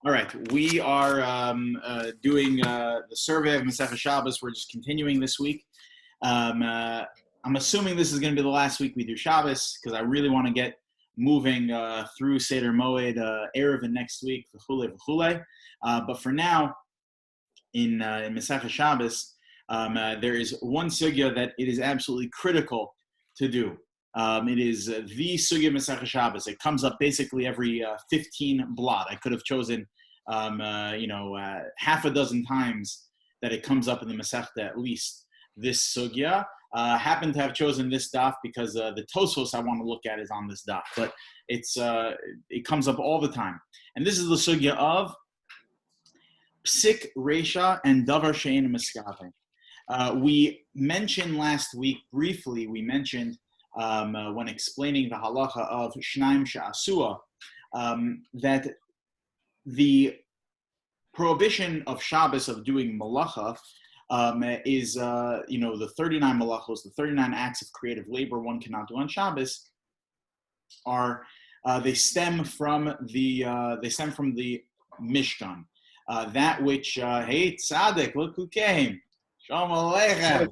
All right, we are doing the survey of Mesechta Shabbos. We're just continuing this week. I'm assuming this is going to be the last week we do Shabbos because I really want to get moving through Seder Moed, Erev and next week, v'chule, v'chule. But for now, in Mesechta Shabbos, there is one sugya that it is absolutely critical to do. It is the sugya Mesechta Shabbos. It comes up basically every 15 blot. I could have chosen, half a dozen times that it comes up in the Mesechta at least. This sugya happened to have chosen this daf because the Tosfos I want to look at is on this daf, but it comes up all the time. And this is the sugya of psik reisha and davar she'ein miskaveh. We mentioned last week briefly. We mentioned. When explaining the halacha of shnaim she'asua, that the prohibition of Shabbos of doing malacha is, the 39 malachos, the 39 acts of creative labor one cannot do on Shabbos, they stem from the Mishkan, that which hey tzaddik, look who came, shalom aleichem,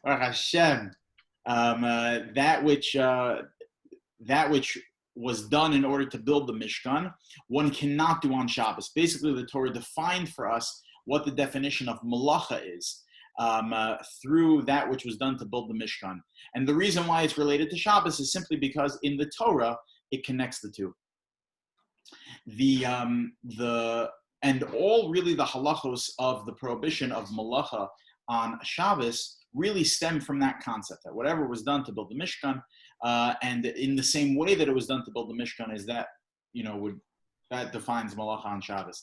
Baruch Hashem. That which was done in order to build the Mishkan, one cannot do on Shabbos. Basically, the Torah defined for us what the definition of malacha is through that which was done to build the Mishkan. And the reason why it's related to Shabbos is simply because in the Torah it connects the two. And all really the halachos of the prohibition of malacha on Shabbos really stem from that concept that whatever was done to build the Mishkan, and in the same way that it was done to build the Mishkan, is that that defines malacha on Shabbos.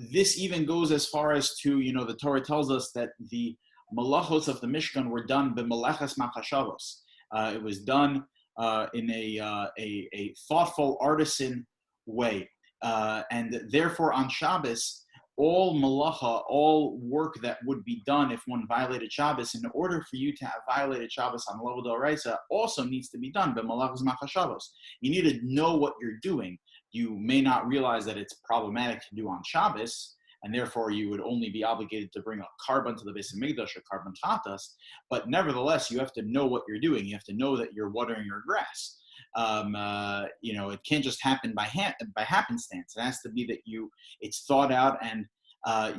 This even goes as far as to the Torah tells us that the malachos of the Mishkan were done b'malachas machashavos. It was done in a thoughtful, artisan way, and therefore on Shabbos, all malacha, all work that would be done if one violated Shabbos, in order for you to have violated Shabbos on level d'oraisa, also needs to be done. But malachas machashavos, you need to know what you're doing. You may not realize that it's problematic to do on Shabbos, and therefore you would only be obligated to bring a carbon to the Beis Hamikdash, a carbon chatas. But nevertheless, you have to know what you're doing. You have to know that you're watering your grass. It can't just happen by happenstance. It has to be that it's thought out and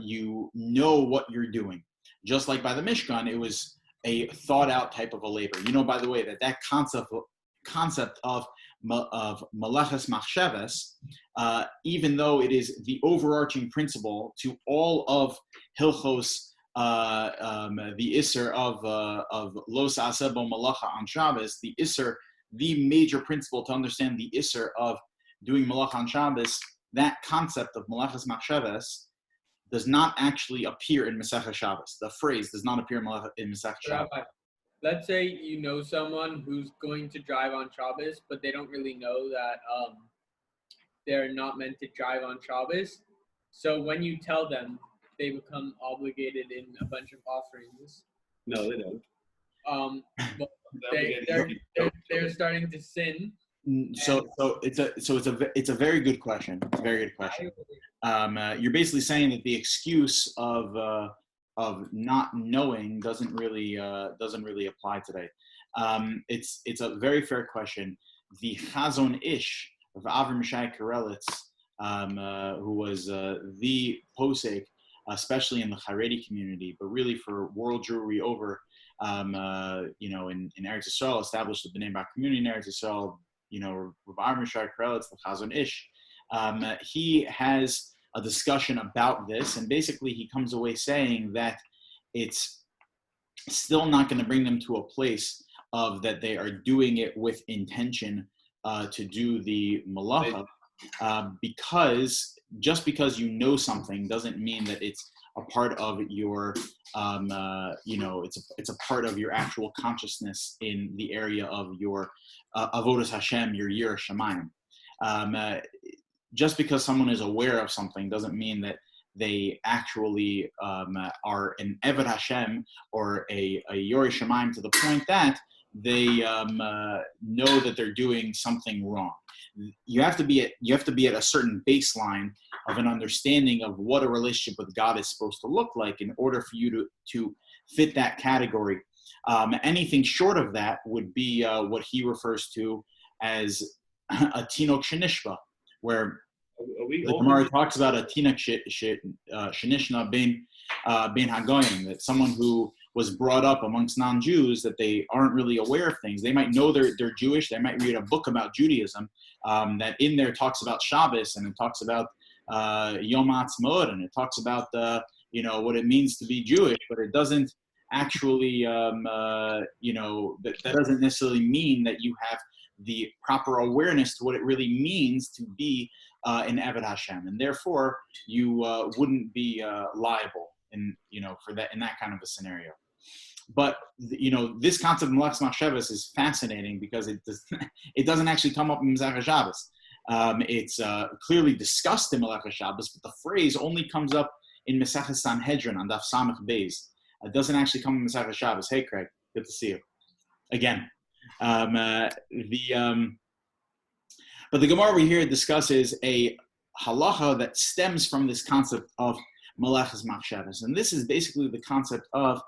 you know what you're doing. Just like by the Mishkan, it was a thought out type of a labor. By the way, that concept of malachas machshavas, even though it is the overarching principle to all of Hilchos, the Isser of Lo Sa'aseh Bo Malacha on Shabbos, the Isser, the major principle to understand the Isser of doing Malacha on Shabbos, that concept of Malachas Machshavas does not actually appear in Mesechta Shabbos. The phrase does not appear in Mesechta Shabbos. Rabbi, let's say you know someone who's going to drive on Shabbos, but they don't really know that they're not meant to drive on Shabbos. So when you tell them, they become obligated in a bunch of offerings. No, they don't. But they're starting to sin. So it's a very good question. It's a very good question. You're basically saying that the excuse of not knowing doesn't really apply today. It's a very fair question. The Chazon Ish of Avram Shai Karelitz, who was the posek, especially in the Haredi community, but really for world Jewry over. In Eretz Yisrael, established the Bnei Brak community in Eretz Yisrael, Rabbi Mishar Krelitz, the Chazon Ish, he has a discussion about this, and basically he comes away saying that it's still not going to bring them to a place of that they are doing it with intention to do the malacha, because just because you know something doesn't mean that it's a part of your, it's a part of your actual consciousness in the area of your avodas Hashem, your Yirah Shamayim. Just because someone is aware of something doesn't mean that they actually are an Eved Hashem or a Yirah Shamayim, to the point that they know that they're doing something wrong. You have to be at a certain baseline of an understanding of what a relationship with God is supposed to look like in order for you to fit that category. Anything short of that would be what he refers to as a tinok shenishba, where the Gemara talks about a tinok shenishna ben hagoyim, that someone who was brought up amongst non-Jews, that they aren't really aware of things. They might know they're Jewish. They might read a book about Judaism that in there talks about Shabbos, and it talks about Yom Ha'atzmaut, and it talks about what it means to be Jewish, but it doesn't actually that doesn't necessarily mean that you have the proper awareness to what it really means to be an Eved Hashem, and therefore you wouldn't be liable for that in that kind of a scenario. But this concept of Melech's Machshavos is fascinating because it doesn't actually come up in Mesechta Shabbos. It's clearly discussed in Melechta Shabbos, but the phrase only comes up in Mesechta Sanhedrin on Daf Samach Beis. It doesn't actually come in Mesechta Shabbos. Hey, Craig, good to see you again. But the Gemara over here discusses a halacha that stems from this concept of Melech's Machshavos, and this is basically the concept of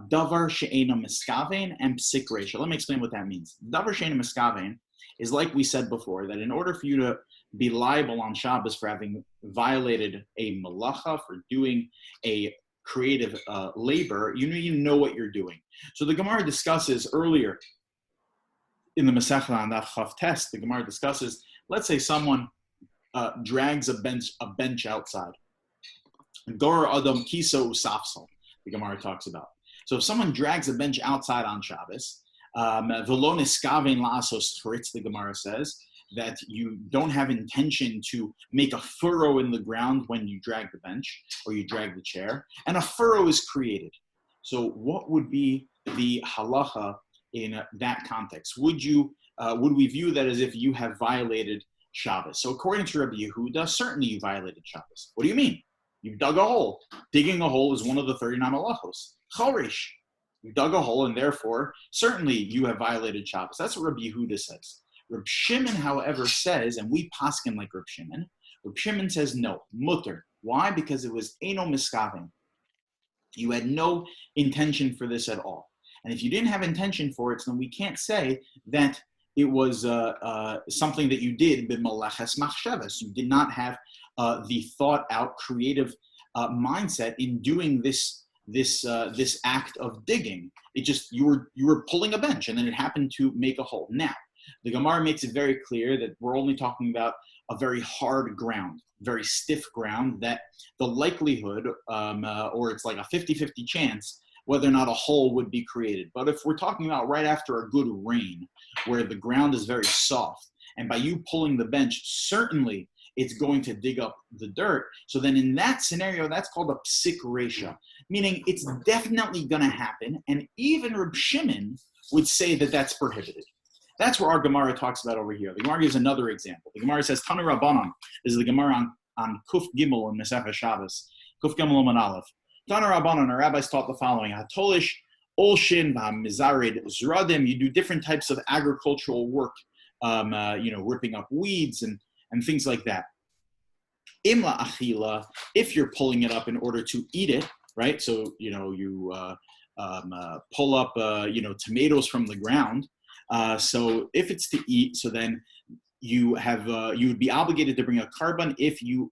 davar she'eino miskavein and psik reisha. Let me explain what that means. Davar she'eino miskavein is, like we said before, that in order for you to be liable on Shabbos for having violated a malacha, for doing a creative labor, you need to know what you're doing. So the Gemara discusses earlier in the Mesechta on that Chav test, the Gemara discusses, let's say someone drags a bench outside. Dor Adam Kiso Usafsal, the Gemara talks about. So if someone drags a bench outside on Shabbos, Velo Niskavein La'asos Tritz, the Gemara says, that you don't have intention to make a furrow in the ground when you drag the bench or you drag the chair, and a furrow is created. So what would be the halacha in that context? Would we view that as if you have violated Shabbos? So according to Rabbi Yehuda, certainly you violated Shabbos. What do you mean? You dug a hole. Digging a hole is one of the 39 halachos. Chorish. You dug a hole, and therefore, certainly you have violated Shabbos. That's what Rabbi Yehuda says. Reb Shimon, however, says, and we paskin like Reb Shimon says no, mutter. Why? Because it was eino miskaven. You had no intention for this at all. And if you didn't have intention for it, then we can't say that it was something that you did b'meleches machshavos. You did not have the thought-out, creative mindset in doing this act of digging. It just you were pulling a bench, and then it happened to make a hole. Now, the Gemara makes it very clear that we're only talking about a very hard ground, very stiff ground, that the likelihood, or it's like a 50-50 chance, whether or not a hole would be created. But if we're talking about right after a good rain, where the ground is very soft, and by you pulling the bench, certainly it's going to dig up the dirt. So then in that scenario, that's called a psik reisha, meaning it's definitely going to happen. And even Reb Shimon would say that that's prohibited. That's where our Gemara talks about over here. The Gemara gives another example. The Gemara says, Tanu Rabbanan. This is the Gemara on Kuf Gimel in Mesechta Shabbos. Kuf Gimel Oman Aleph. Tanu Rabbanan, our rabbis taught the following. Hatolish, Olshin, Mizarid, Zradim. You do different types of agricultural work, ripping up weeds and things like that. Imla achila, if you're pulling it up in order to eat it, right? So, you pull up, tomatoes from the ground. So if it's to eat, so then you would be obligated to bring a carbon if you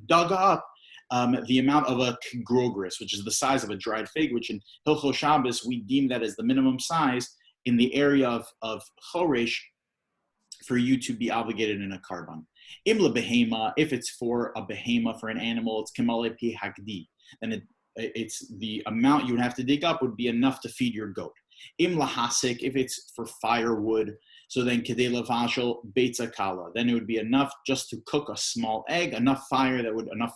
dug up the amount of a grogris, which is the size of a dried fig, which in Hilchos Shabbos we deem that as the minimum size in the area of choresh for you to be obligated in a carbon. Imla behema, if it's for a behema, for an animal, it's kemale pi hagdi. Then it's the amount you would have to dig up would be enough to feed your goat. Imla hasik, if it's for firewood, so then kedei lavashel beitza kala, then it would be enough just to cook a small egg, enough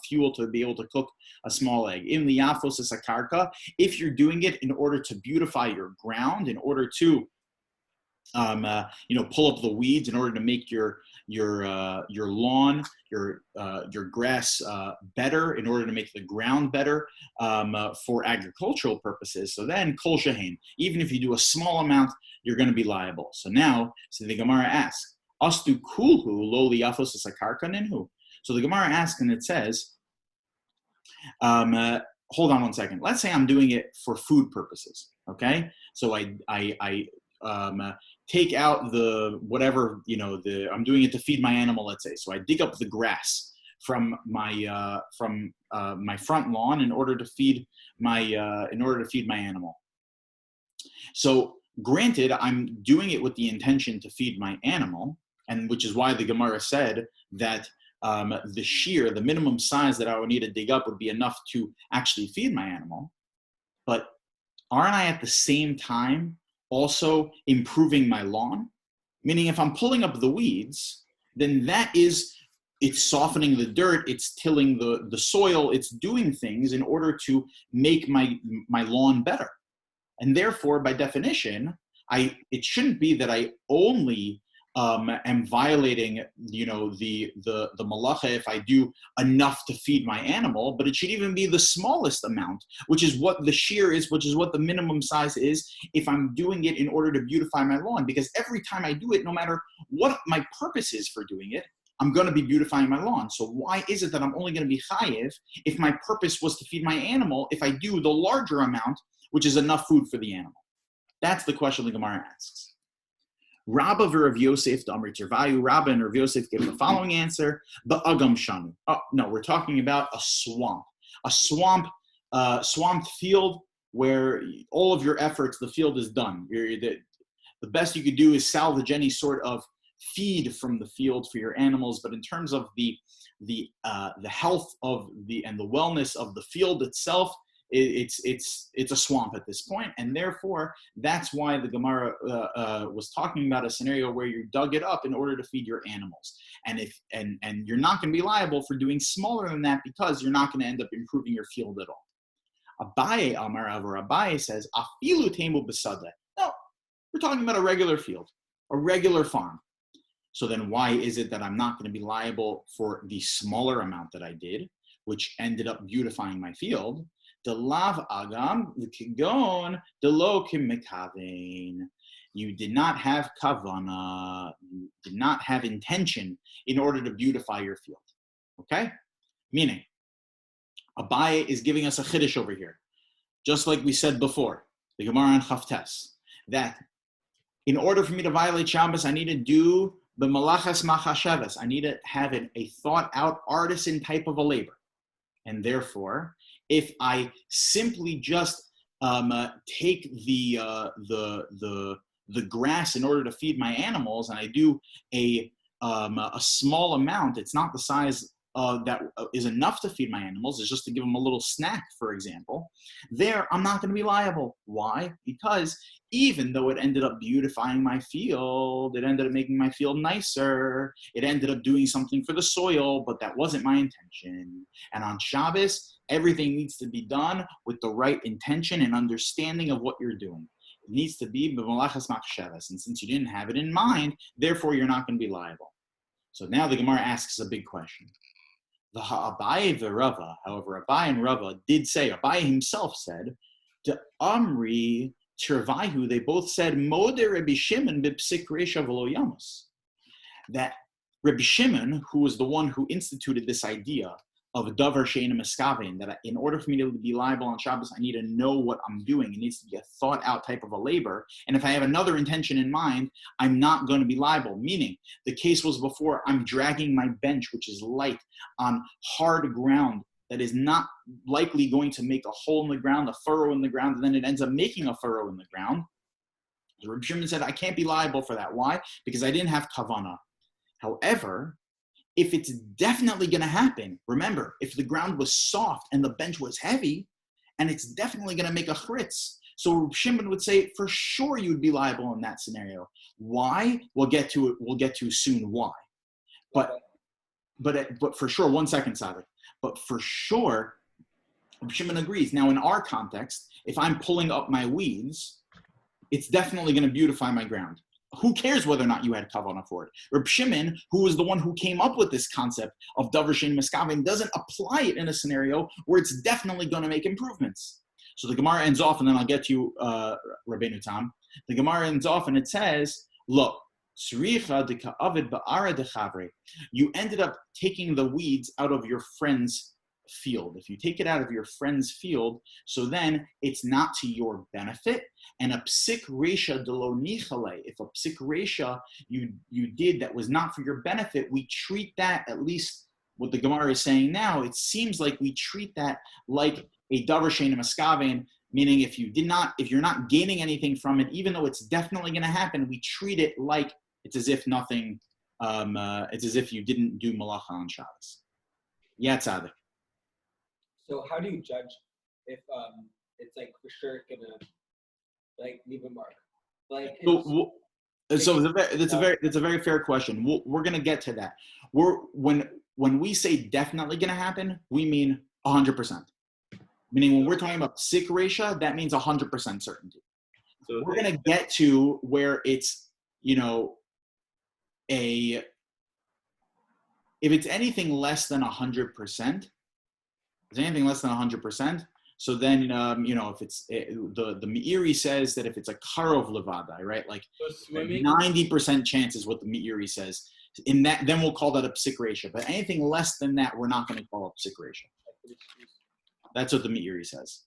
fuel to be able to cook a small egg. In liyafos sakarka, if you're doing it in order to beautify your ground, in order to pull up the weeds, in order to make your lawn, your grass better in order to make the ground better for agricultural purposes. So then kol shehein, even if you do a small amount, you're going to be liable. So the Gemara asks, Astu kulhu lo liyafos asakarka ninhu. So the Gemara asks, and it says, hold on one second. Let's say I'm doing it for food purposes. Okay, so I take out the whatever, I'm doing it to feed my animal. Let's say, so I dig up the grass from my front lawn in order to feed my animal. So granted, I'm doing it with the intention to feed my animal, and which is why the Gemara said that the shear, the minimum size that I would need to dig up would be enough to actually feed my animal. But aren't I at the same time also improving my lawn? Meaning if I'm pulling up the weeds, then it's softening the dirt, it's tilling the soil, it's doing things in order to make my lawn better. And therefore, by definition, it shouldn't be that I only am violating, the malacha if I do enough to feed my animal, but it should even be the smallest amount, which is what the shear is, which is what the minimum size is, if I'm doing it in order to beautify my lawn. Because every time I do it, no matter what my purpose is for doing it, I'm going to be beautifying my lawn. So why is it that I'm only going to be chayiv if my purpose was to feed my animal, if I do the larger amount, which is enough food for the animal? That's the question the Gemara asks. Rabbi Rav Yosef Damri Tirvayu. Rabbi and Rav Yosef gave the following answer: the Agam Shanu. Oh no, we're talking about a swamp, swamped field where all of your efforts, the field is done. The best you could do is salvage any sort of feed from the field for your animals, but in terms of the health of and the wellness of the field itself, it's a swamp at this point, and therefore that's why the Gemara was talking about a scenario where you dug it up in order to feed your animals, and you're not going to be liable for doing smaller than that because you're not going to end up improving your field at all. Abaye Amar Avar Abaye says afilu temu b'sadeh. No, we're talking about a regular field, a regular farm. So then why is it that I'm not going to be liable for the smaller amount that I did, which ended up beautifying my field? The lav agam v'kigon the lo kimikavein. You did not have kavana. You did not have intention in order to beautify your field. Okay? Meaning, Abaye is giving us a chiddush over here. Just like we said before, the Gemara on Chavtes, that in order for me to violate Shabbos, I need to do the malachas machashavas. I need to have a thought-out artisan type of a labor. And therefore, if I simply just take the grass in order to feed my animals, and I do a small amount, it's not the size that is enough to feed my animals, it's just to give them a little snack, for example, there I'm not going to be liable. Why? Because even though it ended up beautifying my field, it ended up making my field nicer, it ended up doing something for the soil, but that wasn't my intention. And on Shabbos, everything needs to be done with the right intention and understanding of what you're doing. It needs to be b'malachas machshavas, and since you didn't have it in mind, therefore you're not going to be liable. So now the Gemara asks a big question. The Abaye v'Rava, however, Abaye and Rava did say, Abaye himself said, to Amri Tirvayu, they both said, Moder Rabbi Shimon b'psik reisha v'lo yamus. That Rabbi Shimon, who was the one who instituted this idea of davar she'eina miskavein, that in order for me to be liable on Shabbos, I need to know what I'm doing. It needs to be a thought-out type of a labor. And if I have another intention in mind, I'm not going to be liable. Meaning, the case was before, I'm dragging my bench, which is light, on hard ground that is not likely going to make a hole in the ground, a furrow in the ground, and then it ends up making a furrow in the ground. The Rabbi Shimon said, I can't be liable for that. Why? Because I didn't have kavanah. However, if it's definitely going to happen, remember, if the ground was soft and the bench was heavy, and it's definitely going to make a chritz, so Rabbi Shimon would say, for sure you would be liable in that scenario. Why? We'll get to it. We'll get to soon why. But for sure, 1 second, Sadik. But for sure, Rabbi Shimon agrees. Now, in our context, if I'm pulling up my weeds, it's definitely going to beautify my ground. who cares whether or not you had kavanah for it? Reb Shimon, who was the one who came up with this concept of davar she'einu miskaven, doesn't apply it in a scenario where it's definitely going to make improvements. So the Gemara ends off, and then I'll get to you, Rabbeinu Tam. The Gemara ends off, and it says, look, you ended up taking the weeds out of your friend's field. If you take it out of your friend's field, so then it's not to your benefit. And a psik resha de lo nichale, if a psik resha you did that was not for your benefit, we treat that, at least what the Gemara is saying now, it seems like we treat that like a davar she'einu miskaven, meaning if you're not gaining anything from it, even though it's definitely going to happen, we treat it like it's as if nothing, it's as if you didn't do malacha on Shabbos. Yeah, tzaddik. So how do you judge if it's like for sure gonna like leave a mark? Like it's a very fair question. We're gonna get to that. When we say definitely gonna happen, we mean 100%. Meaning when we're talking about psik resha, that means 100% certainty. So we're gonna get to where it's, if it's anything less than 100%. Is anything less than 100%? So then, if it's the Meiri says that if it's a karov levadai, right, like 90% chance is what the Meiri says. In that, then we'll call that a psik resha. But anything less than that, we're not going to call it psik resha. That's what the Meiri says.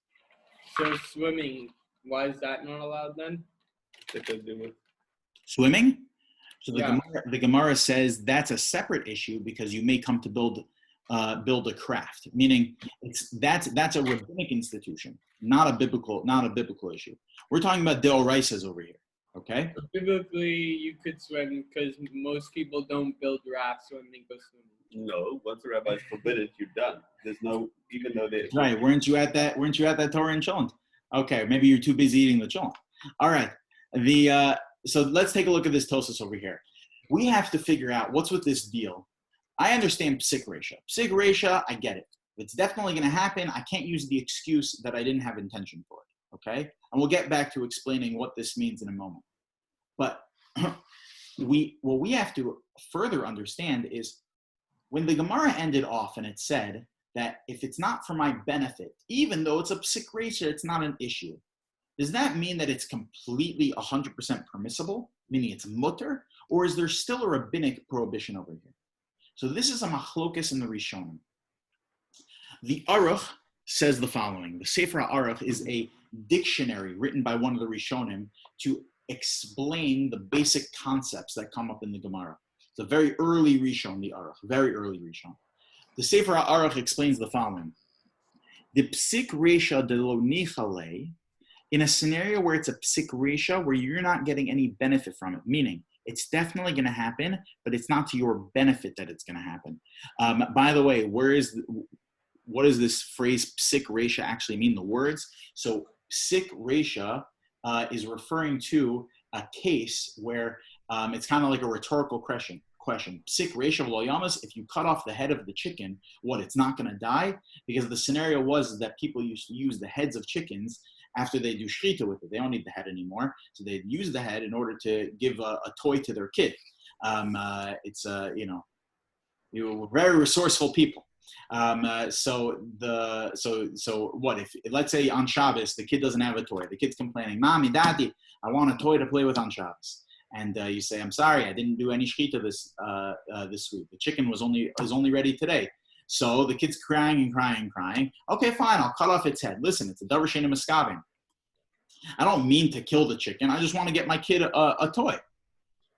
So swimming, why is that not allowed then? Swimming? So the Gemara says that's a separate issue because you may come to build a craft, meaning that's a rabbinic institution, not a biblical issue. We're talking about deoraisas over here, okay? But biblically, you could swim because most people don't build rafts when they go swimming. No, once the rabbis forbid it, you're done. There's no, even though they right. Weren't you at that Torah in Cholent? Okay, maybe you're too busy eating the Cholent. All right. So let's take a look at this Tosas over here. We have to figure out what's with this deal. I understand psik resha. Psik resha, I get it. If it's definitely going to happen, I can't use the excuse that I didn't have intention for it, okay? And we'll get back to explaining what this means in a moment. But what we have to further understand is when the Gemara ended off and it said that if it's not for my benefit, even though it's a psik resha, it's not an issue. Does that mean that it's completely 100% permissible, meaning it's mutter, or is there still a rabbinic prohibition over here? So this is a machlokas in the Rishonim. The Aruch says the following. The Sefer HaAruch is a dictionary written by one of the Rishonim to explain the basic concepts that come up in the Gemara. It's a very early Rishon, the Aruch, very early Rishon. The Sefer HaAruch explains the following. The psik resha de lo nichale, in a scenario where it's a psik resha, where you're not getting any benefit from it, meaning it's definitely going to happen, but it's not to your benefit that it's going to happen. By the way, what does this phrase psik resha actually mean, the words? So psik resha is referring to a case where it's kind of like a rhetorical question. Psik resha v'lo yamas, if you cut off the head of the chicken, it's not going to die? Because the scenario was that people used to use the heads of chickens after they do shrita with it. They don't need the head anymore. So they'd use the head in order to give a toy to their kid. You were very resourceful people. So what if, let's say on Shabbos, the kid doesn't have a toy. The kid's complaining, Mommy, Daddy, I want a toy to play with on Shabbos. And you say, I'm sorry, I didn't do any shechita this week. The chicken was only ready today. So the kid's crying and crying and crying. Okay, fine, I'll cut off its head. Listen, it's a davar she'einu miskaven. I don't mean to kill the chicken. I just want to get my kid a toy.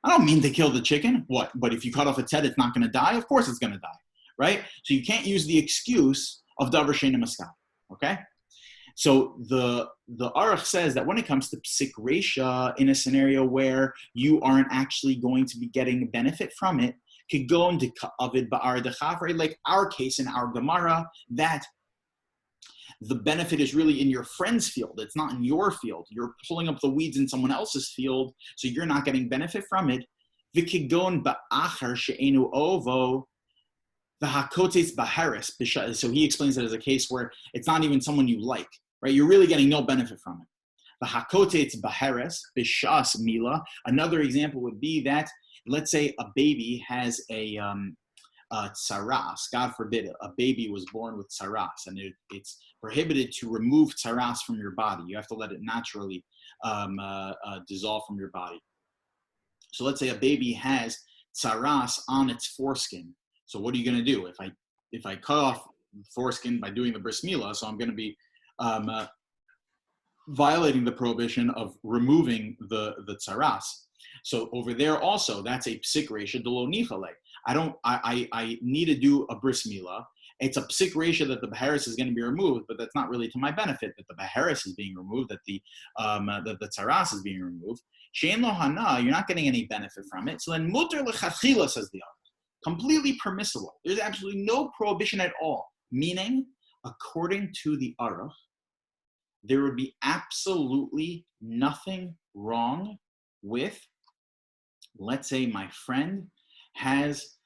I don't mean to kill the chicken. What? But if you cut off its head, it's not going to die? Of course it's going to die, right? So you can't use the excuse of davar she'einu miskaven, okay? So the Aruch says that when it comes to psik resha, in a scenario where you aren't actually going to be getting benefit from it, could go into ka'avid ba'ar dechavre, like our case in our Gemara, that the benefit is really in your friend's field. It's not in your field. You're pulling up the weeds in someone else's field, so you're not getting benefit from it. V'kigon ba'achar she'enu ovo v'hakotes b'haris. So he explains it as a case where it's not even someone you like, right? You're really getting no benefit from it. The hakotetz baheres b'shas mila. Another example would be that, let's say a baby has a tsaras, God forbid, a baby was born with tsaras, and it's prohibited to remove tsaras from your body. You have to let it naturally dissolve from your body. So let's say a baby has tsaras on its foreskin. So what are you going to do? If I cut off the foreskin by doing the bris milah, so I'm going to be violating the prohibition of removing the tsaras. So over there also, that's a psik reisha delo nichale. I need to do a bris milah. It's a psik reisha that the beheres is going to be removed, but that's not really to my benefit that the beheres is being removed, that the tsaras is being removed. Shein lo hana, you're not getting any benefit from it. So then muter lechatchila, says the other. Completely permissible. There's absolutely no prohibition at all. Meaning, according to the Aruch, there would be absolutely nothing wrong with, let's say my friend has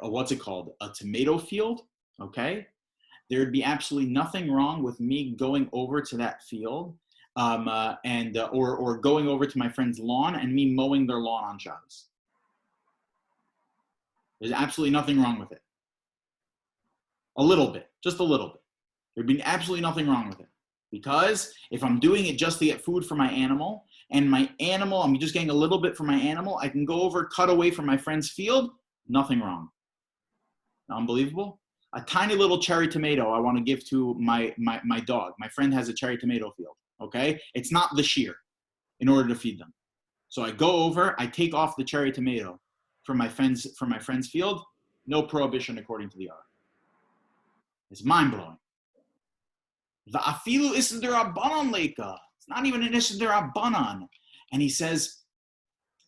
what's it called? A tomato field, okay? There would be absolutely nothing wrong with me going over to that field or going over to my friend's lawn and me mowing their lawn on Shabbos. There's absolutely nothing wrong with it. A little bit, just a little bit. There'd be absolutely nothing wrong with it. Because if I'm doing it just to get food for my animal, and my animal, I'm just getting a little bit for my animal, I can go over, cut away from my friend's field, nothing wrong. Unbelievable. A tiny little cherry tomato I want to give to my dog. My friend has a cherry tomato field, okay? It's not the shear in order to feed them. So I go over, I take off the cherry tomato from my friend's field, no prohibition according to the Aruch. It's mind-blowing. The afilu isn't there abanan leika. It's not even an isn't there abanan. And he says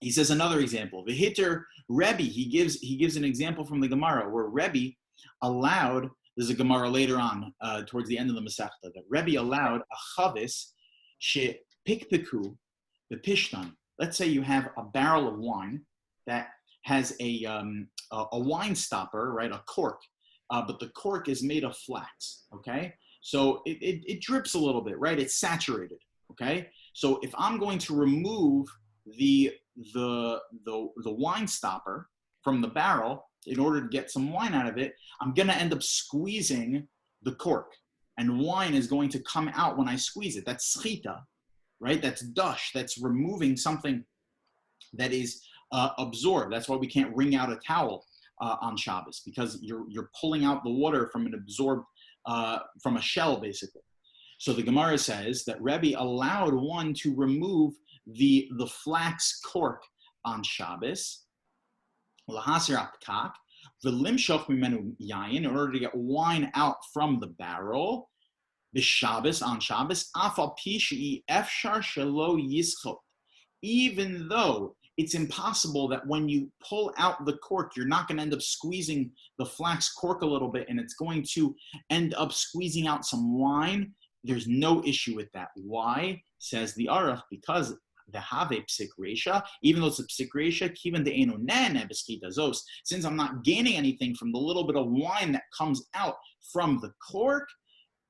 another example. The hitter Rabbi, he gives an example from the Gemara where Rabbi allowed, there's a Gemara later on towards the end of the Mesechta, that Rabbi allowed a chavis she pikpiku the pishtan. Let's say you have a barrel of wine that has a wine stopper, right, a cork, but the cork is made of flax, okay? So it drips a little bit, right? It's saturated, okay? So if I'm going to remove the wine stopper from the barrel in order to get some wine out of it, I'm going to end up squeezing the cork, and wine is going to come out when I squeeze it. That's schita, right? That's dush. That's removing something that is absorbed. That's why we can't wring out a towel on Shabbos, because you're pulling out the water from an absorbed from a shell, basically. So the Gemara says that Rabbi allowed one to remove the flax cork on Shabbos, in order to get wine out from the barrel, on Shabbos, even though it's impossible that when you pull out the cork, you're not going to end up squeezing the flax cork a little bit, and it's going to end up squeezing out some wine. There's no issue with that. Why? Says the Aruch, because the have psik reisha, even though it's a psik reisha, kivan de'enu nene b'schita zos, since I'm not gaining anything from the little bit of wine that comes out from the cork,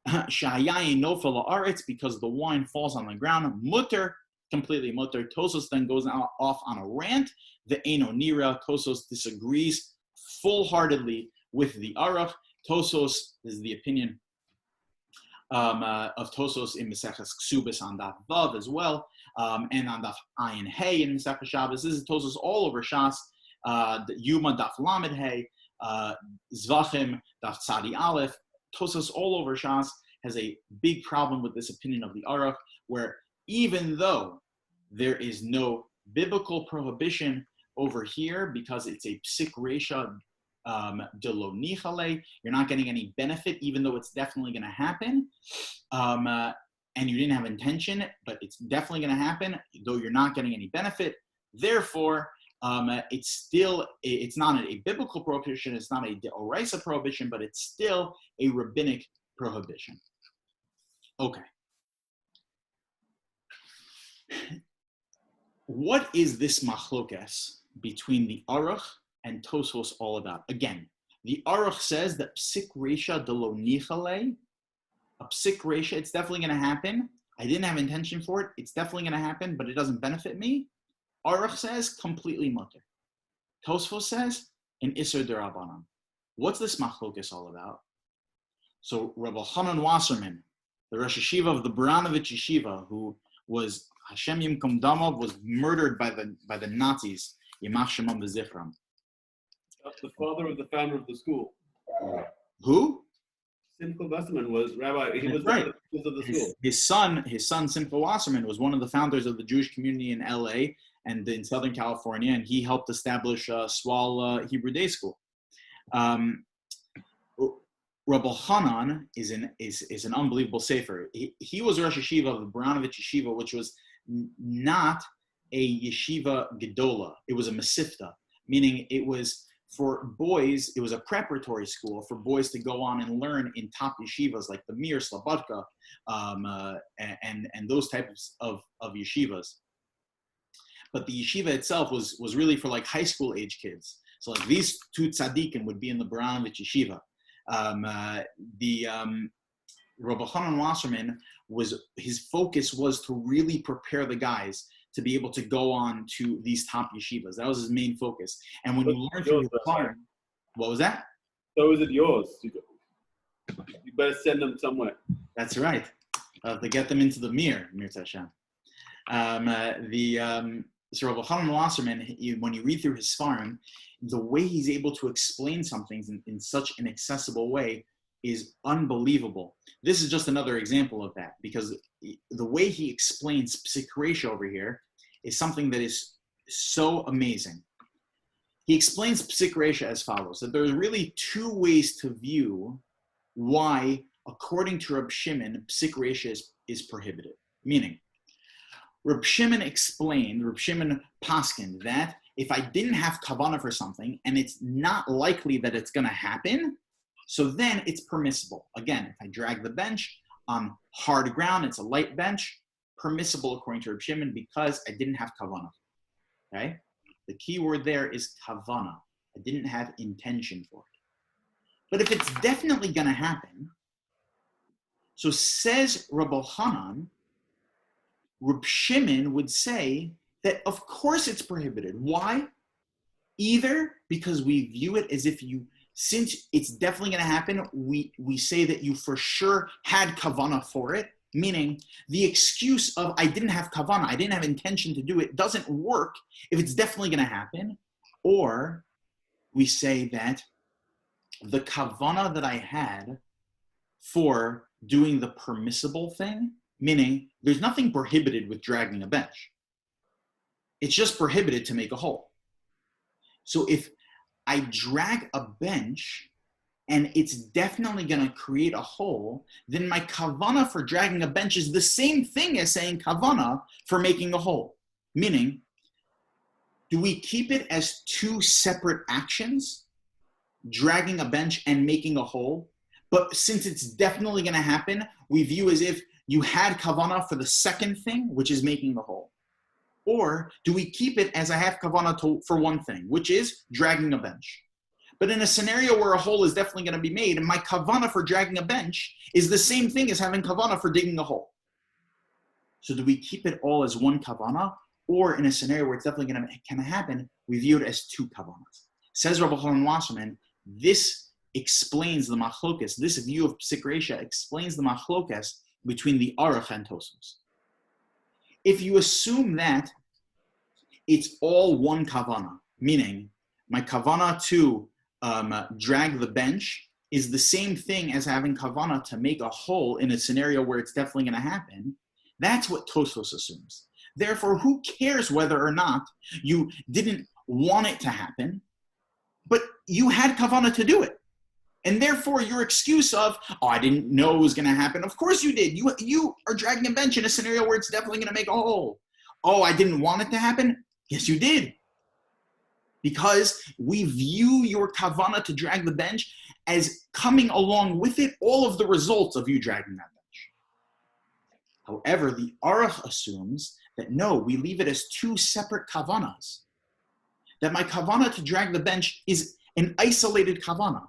shayayin nofel la'aretz, because the wine falls on the ground, mutter, completely mutter. Tosos then goes off on a rant. The Eino Nira, Tosos disagrees full-heartedly with the Aruch. Tosos is the opinion of Tosos in Mesechta Ksubis on Daf Vav as well, and on Daf Ayin Hey in Mesechta Shabbos. This is Tosos all over Shas, Yuma Daf Lamed Hey, Zvachim Daf Tzadi Aleph. Tosos all over Shas has a big problem with this opinion of the Aruch, where even though there is no biblical prohibition over here because it's a psik reisha de lo nichale, you're not getting any benefit, even though it's definitely going to happen, and you didn't have intention, but it's definitely going to happen, though you're not getting any benefit. Therefore, it's not a biblical prohibition, it's not a deoraisa prohibition, but it's still a rabbinic prohibition. Okay. What is this machlokes between the Aruch and Tosos all about? Again, The Aruch says that psik reisha de lo nichale, a psik reisha, it's definitely going to happen. I didn't have intention for it. It's definitely going to happen, but it doesn't benefit me. Aruch says completely mutter. Tosfos says an iser derabanan. What's this machlokas all about? So Rabbi Hanan Wasserman, the Rosh Yeshiva of the Baranovich Yeshiva, who was Hashem Yimkom Damav, was murdered by the Nazis. Yimach Shemam v'Zichram. The father of the founder of the school. Who? Simcha Wasserman was rabbi. He was right. The of the school. His son Simcha Wasserman was one of the founders of the Jewish community in LA and in Southern California, and he helped establish Swal Hebrew Day School. Rabbi Hanan is an unbelievable sefer. He was Rosh Yeshiva of the Baranovich Yeshiva, which was not a yeshiva gedola. It was a Mesechta, meaning it was for boys. It was a preparatory school for boys to go on and learn in top yeshivas like the Mir, Slobodka, and those types of yeshivas. But the yeshiva itself was really for like high school age kids. So like these two tzaddikim would be in the Baranovich Yeshiva. Rabbi Hanan Wasserman his focus was to really prepare the guys to be able to go on to these top yeshivas. That was his main focus. And when you learn from your farm, what was that? So is it yours? You better send them somewhere. That's right. To get them into the Mir Tashem. So Rabbi Hanan Wasserman, when you read through his farm, the way he's able to explain something in such an accessible way is unbelievable. This is just another example of that, because the way he explains psik reisha over here is something that is so amazing. He explains psik reisha as follows, that there's really two ways to view why, according to Reb Shimon, psik reisha is prohibited. Meaning, Reb Shimon paskined that if I didn't have kavanah for something and it's not likely that it's going to happen, so then it's permissible. Again, if I drag the bench on hard ground, it's a light bench, permissible according to Reb Shimon because I didn't have kavanah. Okay? The key word there is kavanah. I didn't have intention for it. But if it's definitely going to happen, so says Rabbi Hanan, Reb Shimon would say that of course it's prohibited. Why? Either because we view it as if since it's definitely going to happen, we say that you for sure had kavanah for it, meaning the excuse of I didn't have kavanah, I didn't have intention to do it, doesn't work if it's definitely going to happen. Or we say that the kavanah that I had for doing the permissible thing, meaning there's nothing prohibited with dragging a bench. It's just prohibited to make a hole. So if I drag a bench and it's definitely going to create a hole, then my kavanah for dragging a bench is the same thing as saying kavanah for making a hole. Meaning, do we keep it as two separate actions, dragging a bench and making a hole? But since it's definitely going to happen, we view as if you had kavanah for the second thing, which is making the hole. Or do we keep it as I have kavanah for one thing, which is dragging a bench? But in a scenario where a hole is definitely going to be made, and my kavanah for dragging a bench is the same thing as having kavanah for digging a hole. So do we keep it all as one kavanah? Or in a scenario where it's definitely going to happen, we view it as two kavanahs. Says Rabbi Hanan Wasserman, this explains the machlokas, this view of psik reisha explains the machlokas between the Aruch and Tosfos. If you assume that it's all one kavanah, meaning my kavanah to drag the bench is the same thing as having kavanah to make a hole in a scenario where it's definitely going to happen, that's what Tosfos assumes. Therefore, who cares whether or not you didn't want it to happen, but you had kavanah to do it. And therefore, your excuse of, oh, I didn't know it was going to happen. Of course you did. You are dragging a bench in a scenario where it's definitely going to make a hole. Oh, I didn't want it to happen? Yes, you did. Because we view your kavanah to drag the bench as coming along with it all of the results of you dragging that bench. However, the Aruch assumes that no, we leave it as two separate kavanahs. That my kavanah to drag the bench is an isolated kavanah.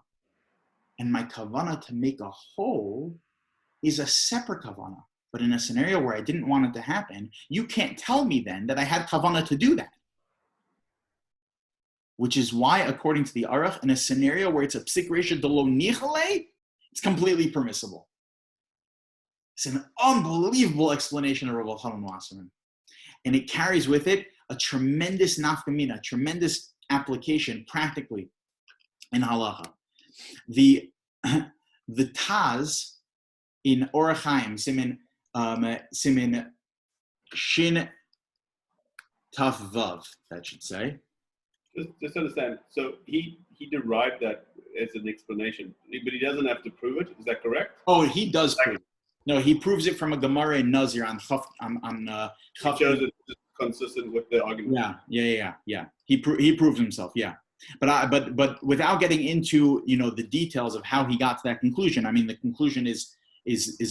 and my kavana to make a hole is a separate kavana. But in a scenario where I didn't want it to happen, you can't tell me then that I had kavana to do that. Which is why, according to the Aruch, in a scenario where it's a psik reisha de lo nichale, it's completely permissible. It's an unbelievable explanation of Rabbi Chanan Wasserman. And it carries with it a tremendous nafkamina, tremendous application practically in halacha. The Taz in Orach Chaim, Simin Shin Taf Vav, that should say. Just understand. So he derived that as an explanation, but he doesn't have to prove it. Is that correct? Oh, he does prove it. No, he proves it from a Gemara in Nazir on Chaf. It shows it's consistent with the argument. Yeah. He proves himself. Yeah, but without getting into the details of how he got to that conclusion. I mean, the conclusion is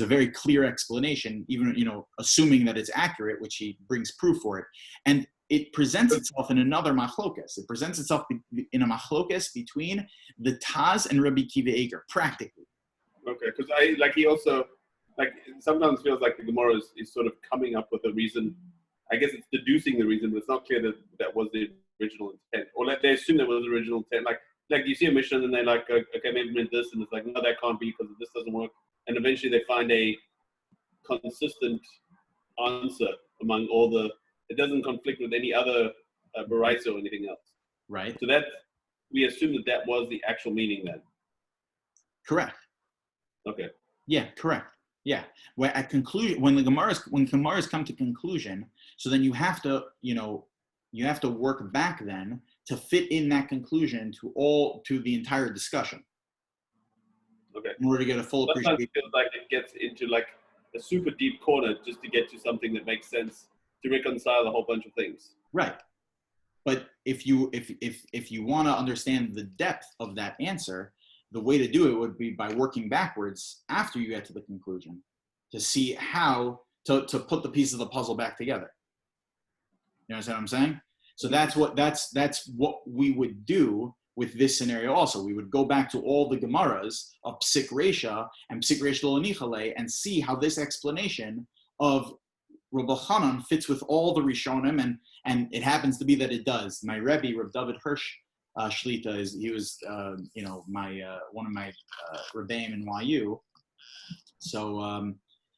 a very clear explanation, even assuming that it's accurate, which he brings proof for it, and it presents itself in another machlokes. It presents itself in a machlokes between the Taz and Rabbi Kiva Eger, practically. Okay, because he also sometimes feels like the Gemara is sort of coming up with a reason. I guess it's deducing the reason, but it's not clear that was the original intent, or they assume that was the original intent. Like you see a mission and they're like, okay, maybe meant this, and it's like, no, that can't be because this doesn't work, and eventually they find a consistent answer among all the. It doesn't conflict with any other baraisa or anything else. Right. So that we assume that was the actual meaning then. Correct. Okay. Yeah, correct. Yeah. When the Gemaras come to conclusion, so then you have to work back then to fit in that conclusion to the entire discussion. Okay. In order to get a full appreciation. Sometimes it feels like it gets into like a super deep corner just to get to something that makes sense to reconcile a whole bunch of things. Right. But if you want to understand the depth of that answer, the way to do it would be by working backwards after you get to the conclusion to see how to put the pieces of the puzzle back together. You understand what I'm saying? So that's what we would do with this scenario also. We would go back to all the Gemaras of Psik Reisha and Psik Reisha Lo Nichale and see how this explanation of Rabbi Chanan fits with all the Rishonim, and it happens to be that it does. My Rebbe, Reb David Hirsch Shlita, was one of my Rebbeim in YU. So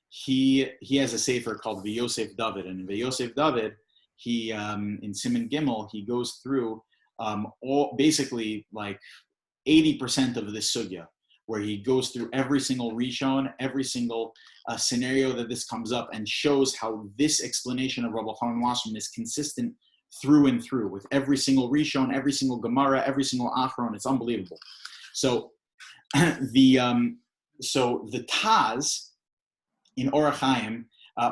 he has a sefer called V'Yosef David, and in V'Yosef David, he in Siman Gimel he goes through all basically like 80% of this sugya, where he goes through every single Rishon, every single scenario that this comes up, and shows how this explanation of Rabbi Chanan Wasserman is consistent through and through with every single Rishon, every single Gemara, every single Achron. It's unbelievable. So the Taz in Orach Chaim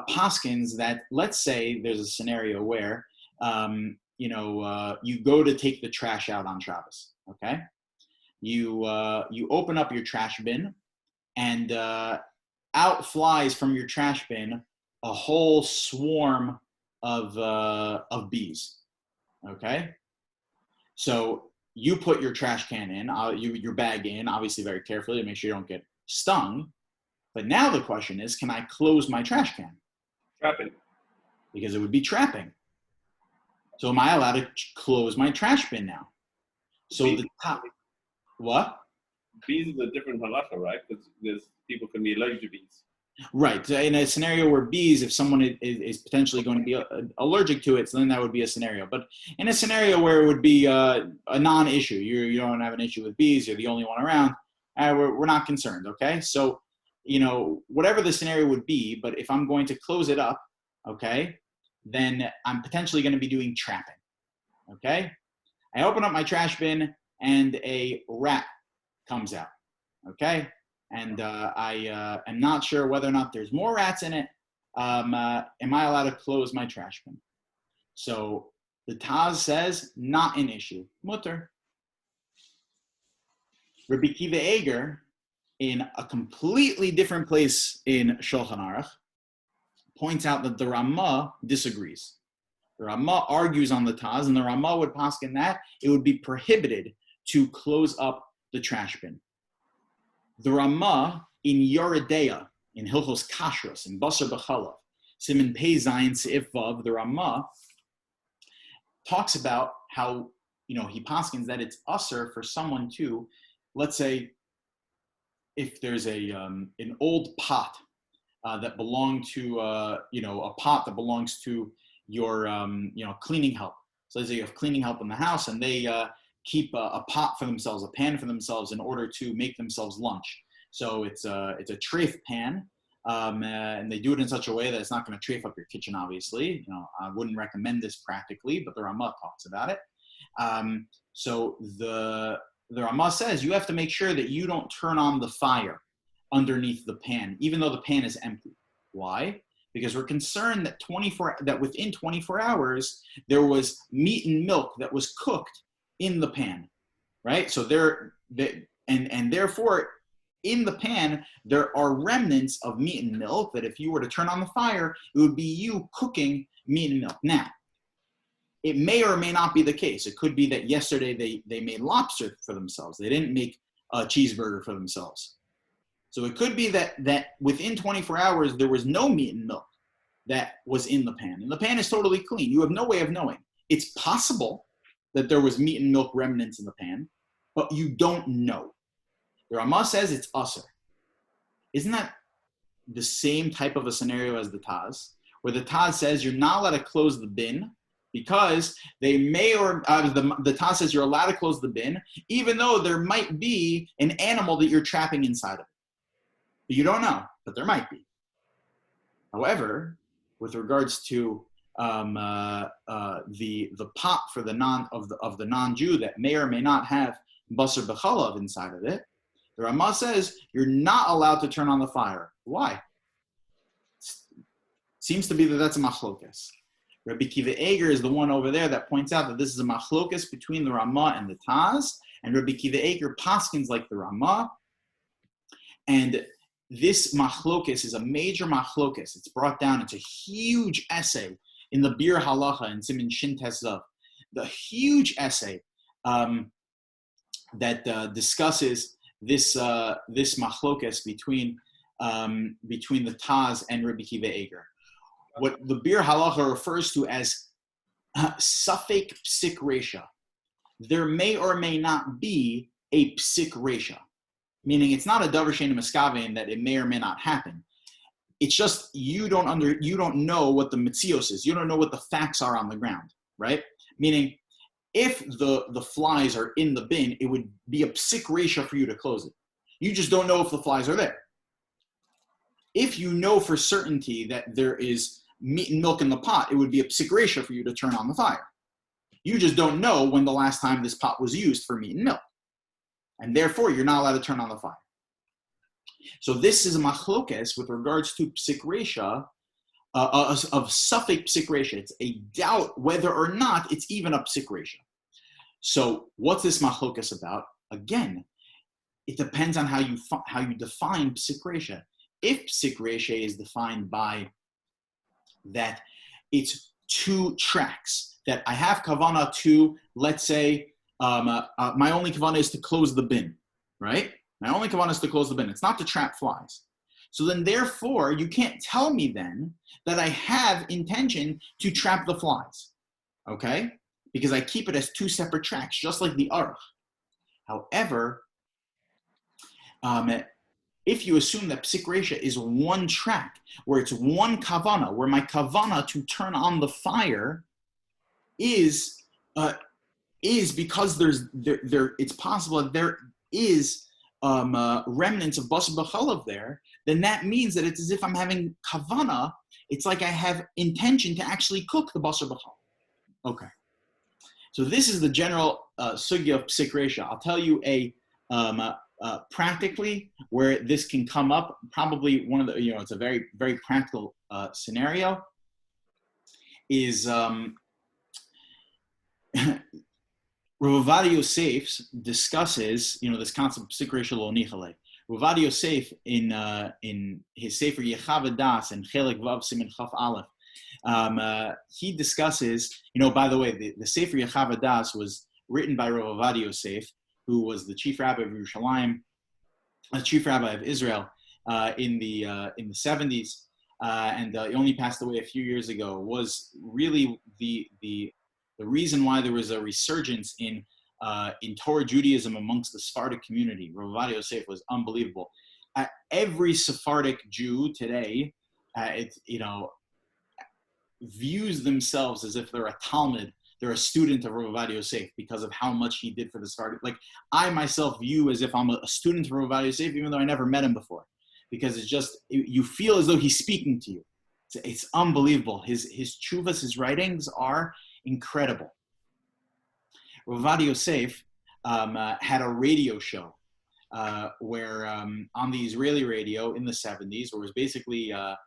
paskins that, let's say there's a scenario where you go to take the trash out on Shabbos, okay? You open up your trash bin, and out flies from your trash bin a whole swarm of bees. Okay, so you put your trash can in, your bag in, obviously very carefully to make sure you don't get stung. But now the question is, can I close my trash can? Trapping. Because it would be trapping. So am I allowed to close my trash bin now? So bees, the top. What? Bees is a different halacha, right? Because there's people can be allergic to bees. Right. So in a scenario where bees, if someone is potentially going to be allergic to it, so then that would be a scenario. But in a scenario where it would be a non-issue, you don't have an issue with bees, you're the only one around, we're not concerned, okay? So, whatever the scenario would be, but if I'm going to close it up, okay, then I'm potentially going to be doing trapping, okay? I open up my trash bin and a rat comes out, okay? And I am not sure whether or not there's more rats in it. Am I allowed to close my trash bin? So the Taz says, not an issue. Mutter. Rabbi Kiva Eger, in a completely different place in Shulchan Aruch, points out that the Ramah disagrees. The Ramah argues on the Taz, and the Ramah would paskin that it would be prohibited to close up the trash bin. The Ramah in Yoredeya, in Hilchos Kashrus, in Basar B'Chalav, Siman Pei Zayin Seif Vav, the Ramah talks about how, he paskins that it's usher for someone to, let's say, if there's an old pot that belonged to, a pot that belongs to your, cleaning help. So let's say you have cleaning help in the house, and they keep a pot for themselves, a pan for themselves, in order to make themselves lunch. So it's a treif pan, and they do it in such a way that it's not going to treif up your kitchen. Obviously, I wouldn't recommend this practically, but the Ramah talks about it. So the Ramah says you have to make sure that you don't turn on the fire underneath the pan, even though the pan is empty. Why? Because we're concerned that within 24 hours there was meat and milk that was cooked in the pan, right? So therefore in the pan there are remnants of meat and milk that if you were to turn on the fire, it would be you cooking meat and milk. Now, it may or may not be the case. It could be that yesterday they made lobster for themselves. They didn't make a cheeseburger for themselves. So it could be that within 24 hours, there was no meat and milk that was in the pan. And the pan is totally clean. You have no way of knowing. It's possible that there was meat and milk remnants in the pan, but you don't know. The Ramah says it's usher. Isn't that the same type of a scenario as the Taz, where the Taz says you're not allowed to close the bin because they may the Taz says you're allowed to close the bin even though there might be an animal that you're trapping inside of it. You don't know, but there might be. However, with regards to the pot for the non-Jew that may or may not have basar b'chalav inside of it, the Ramah says you're not allowed to turn on the fire. Why? Seems to be that's a machlokes. Rabbi Kiva Eger is the one over there that points out that this is a machlokes between the Ramah and the Taz, and Rabbi Kiva Eger paskins like the Ramah, and this machlokes is a major machlokes. It's brought down. It's a huge essay in the Bir Halacha in Siman Shin Tesav. The huge essay that discusses this machlokes between the Taz and Rabbi Kiva Eger. What the Bir Halacha refers to as safek psik resha. There may or may not be a psik resha. Meaning it's not a davar she'eino miskaven that it may or may not happen. It's just you don't know what the mitzios is. You don't know what the facts are on the ground, right? Meaning if the flies are in the bin, it would be a psik resha for you to close it. You just don't know if the flies are there. If you know for certainty that there is meat and milk in the pot, it would be a psik resha for you to turn on the fire. You just don't know when the last time this pot was used for meat and milk. And therefore, you're not allowed to turn on the fire. So this is a machlokes with regards to psik resha, of safek psik resha. It's a doubt whether or not it's even a psik resha. So what's this machlokes about? Again, it depends on how you define psik resha. If psik resha is defined by that it's two tracks, that I have kavana to, let's say, my only kavanah is to close the bin, right? My only kavanah is to close the bin. It's not to trap flies. So then, therefore, you can't tell me then that I have intention to trap the flies, okay? Because I keep it as two separate tracks, just like the aruch. However, if you assume that psik resha is one track, where it's one kavanah, where my kavanah to turn on the fire is because it's possible that there is remnants of basar b'chalav there, then that means that it's as if I'm having kavana. It's like I have intention to actually cook the basar b'chalav. Okay. So this is the general sugya of psik resha. I'll tell you practically where this can come up. Probably one of the, it's a very, very practical scenario is Rav Ovadia Yosef discusses, this concept of psik resha lo nichale. Rav Ovadia Yosef in his Sefer Yechav Das and Chelek Vav Siman Chaf Aleph, he discusses, by the way, the Sefer Yechav Das was written by Rav Ovadia Yosef, who was the chief rabbi of Yerushalayim a chief rabbi of Israel in the 70s, and he only passed away a few years ago, was really the reason why there was a resurgence in Torah Judaism amongst the Sephardic community. Rabbi Yosef was unbelievable. Every Sephardic Jew today, views themselves as if they're a Talmud, they're a student of Rabbi Yosef because of how much he did for the Sephardic. Like, I myself view as if I'm a student of Rabbi Yosef, even though I never met him before, because it's just, you feel as though he's speaking to you. It's unbelievable. His tshuvas, his writings are incredible. Rabbi Yosef had a radio show where on the Israeli radio in the 70s, where it was basically the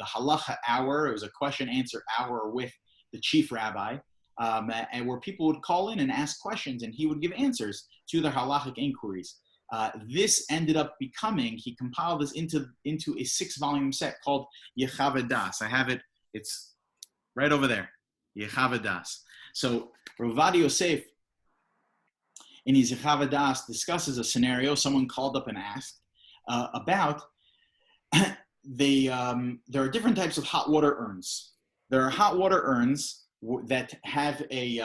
halacha hour. It was a question-answer hour with the chief rabbi, and where people would call in and ask questions, and he would give answers to their halachic inquiries. This ended up becoming, he compiled this into a 6-volume set called Yechavedas. I have it, it's right over there, Yechavedas. So Rabbi Yosef, in his Yechavedas, discusses a scenario someone called up and asked about. There are different types of hot water urns. There are hot water urns that have a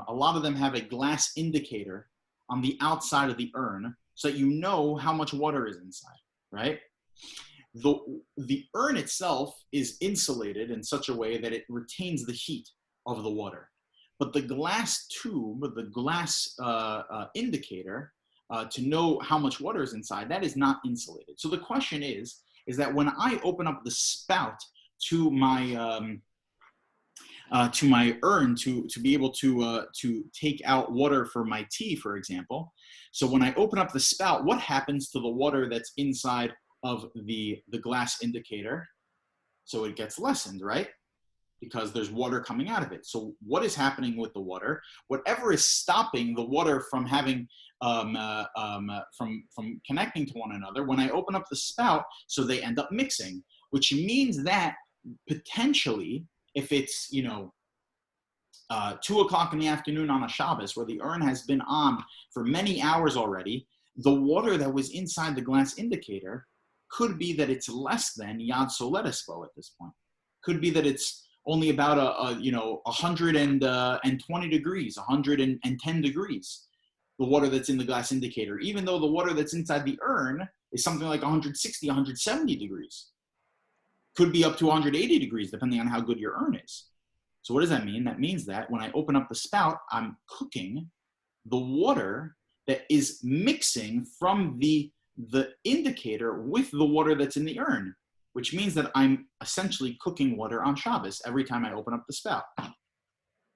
lot of them have a glass indicator on the outside of the urn, so that you know how much water is inside, right? The urn itself is insulated in such a way that it retains the heat of the water. But the glass tube, the glass indicator, to know how much water is inside, that is not insulated. So the question is that when I open up the spout to my urn to be able to take out water for my tea, for example, so when I open up the spout, what happens to the water that's inside of the glass indicator? So it gets lessened, right? Because there's water coming out of it. So what is happening with the water? Whatever is stopping the water from having from connecting to one another, when I open up the spout, so they end up mixing, which means that potentially, if it's 2 o'clock in the afternoon on a Shabbos, where the urn has been on for many hours already, the water that was inside the glass indicator could be that it's less than Yad Soletispo at this point. Could be that it's only about 120 degrees, 110 degrees, the water that's in the glass indicator, even though the water that's inside the urn is something like 160, 170 degrees. Could be up to 180 degrees, depending on how good your urn is. So what does that mean? That means that when I open up the spout, I'm cooking the water that is mixing from the indicator with the water that's in the urn, which means that I'm essentially cooking water on Shabbos every time I open up the spout.